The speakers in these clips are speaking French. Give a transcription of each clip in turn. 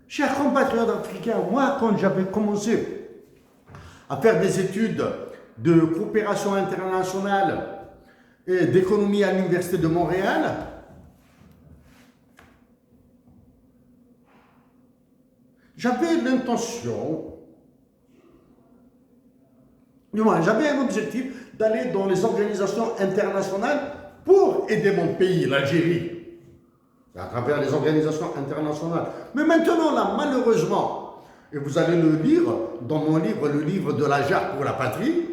Chers compatriotes africains, moi, quand j'avais commencé à faire des études de coopération internationale et d'économie à l'Université de Montréal, j'avais l'intention, du moins, j'avais un objectif d'aller dans les organisations internationales pour aider mon pays, l'Algérie, à travers les organisations internationales. Mais maintenant, là, malheureusement, et vous allez le lire dans mon livre, le livre de la jarre pour la patrie,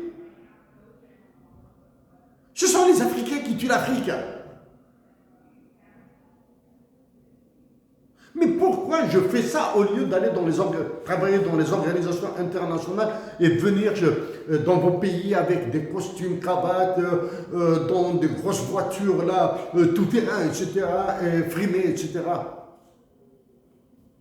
ce sont les Africains qui tuent l'Afrique. Mais pourquoi je fais ça au lieu d'aller travailler dans les organisations internationales et venir dans vos pays avec des costumes, cravates, dans des grosses voitures là, tout terrain, etc., et frimés, etc.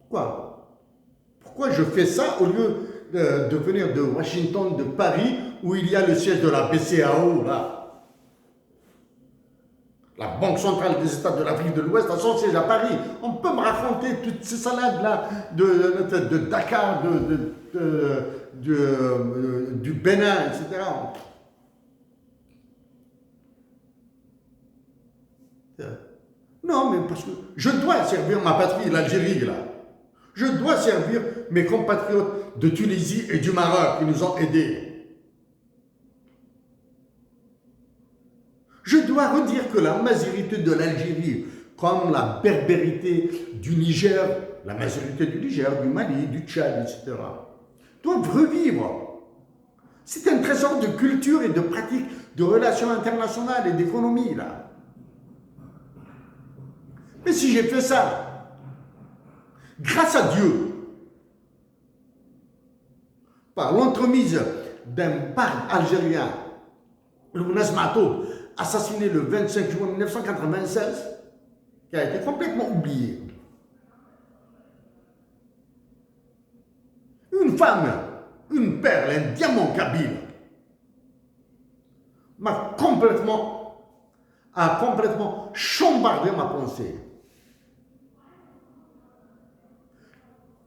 Pourquoi je fais ça au lieu de venir de Washington, de Paris, où il y a le siège de la BCAO, là, la Banque centrale des États de l'Afrique de l'Ouest a son siège à Paris. On peut me raconter toutes ces salades-là de Dakar, du Bénin, etc. Non, mais parce que je dois servir ma patrie, l'Algérie, là. Je dois servir mes compatriotes de Tunisie et du Maroc qui nous ont aidés. Je dois redire que la majorité de l'Algérie, comme la berbérité du Niger, la majorité du Niger, du Mali, du Tchad, etc., doivent revivre. C'est un trésor de culture et de pratique, de relations internationales et d'économie, là. Mais si j'ai fait ça, grâce à Dieu, par l'entremise d'un parc algérien, le Mounas Matoub, assassiné le 25 juin 1996, qui a été complètement oublié. Une femme, une perle, un diamant kabyle, a complètement chambardé ma pensée.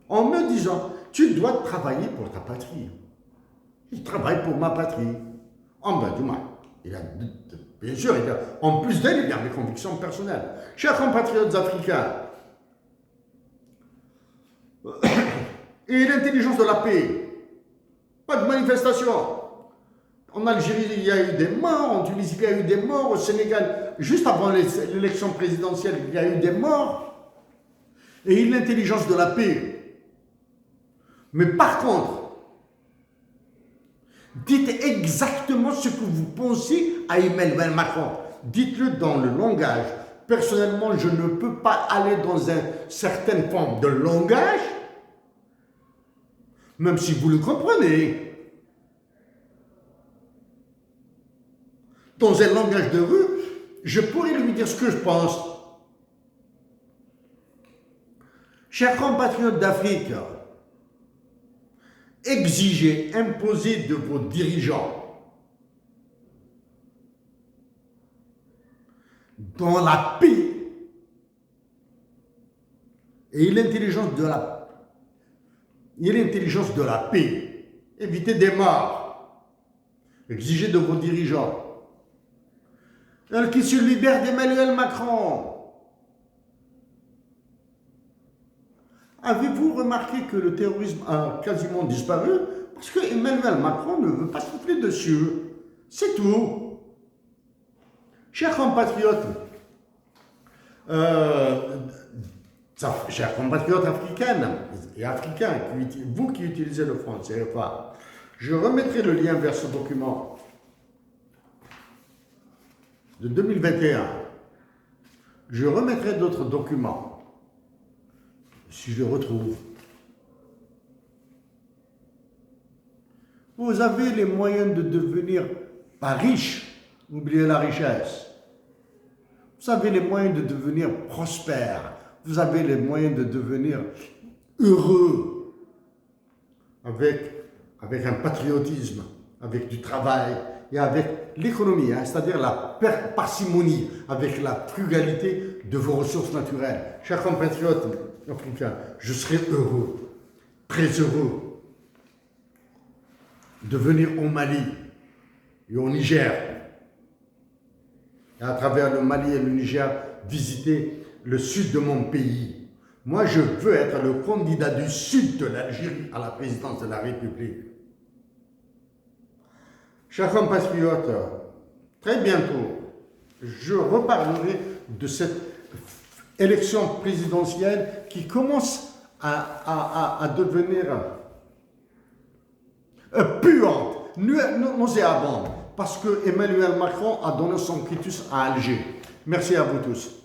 En me disant, tu dois travailler pour ta patrie. Je travaille pour ma patrie. En ben, du moins, bien sûr, en plus d'elle, il y a mes convictions personnelles. Chers compatriotes africains, et l'intelligence de la paix, pas de manifestation. En Algérie, il y a eu des morts, en Tunisie, il y a eu des morts, au Sénégal, juste avant l'élection présidentielle, il y a eu des morts. Et l'intelligence de la paix. Mais par contre, dites exactement ce que vous pensez à Emmanuel Macron. Dites-le dans le langage. Personnellement, je ne peux pas aller dans une certaine forme de langage, même si vous le comprenez. Dans un langage de rue, je pourrais lui dire ce que je pense. Chers compatriotes d'Afrique, exigez, imposez de vos dirigeants dans la paix et l'intelligence de la paix. Évitez des morts. Exigez de vos dirigeants qu'ils se libèrent d'Emmanuel Macron. Avez-vous remarqué que le terrorisme a quasiment disparu? Parce que Emmanuel Macron ne veut pas souffler dessus. C'est tout. Chers compatriotes, chers compatriotes africaines et africains, vous qui utilisez le franc CFA, je remettrai le lien vers ce document de 2021. Je remettrai d'autres documents. Si je le retrouve. Vous avez les moyens de devenir pas riche, oubliez la richesse. Vous avez les moyens de devenir prospère. Vous avez les moyens de devenir heureux avec un patriotisme, avec du travail et avec l'économie, hein, c'est-à-dire la parcimonie, avec la frugalité de vos ressources naturelles. Chers compatriotes africains, je serai heureux, très heureux de venir au Mali et au Niger, et à travers le Mali et le Niger, visiter le sud de mon pays. Moi, je veux être le candidat du sud de l'Algérie à la présidence de la République. Chers compatriotes, très bientôt, je reparlerai de cette élection présidentielle qui commence à devenir puante, nauséabonde, parce que Emmanuel Macron a donné son quitus à Alger. Merci à vous tous.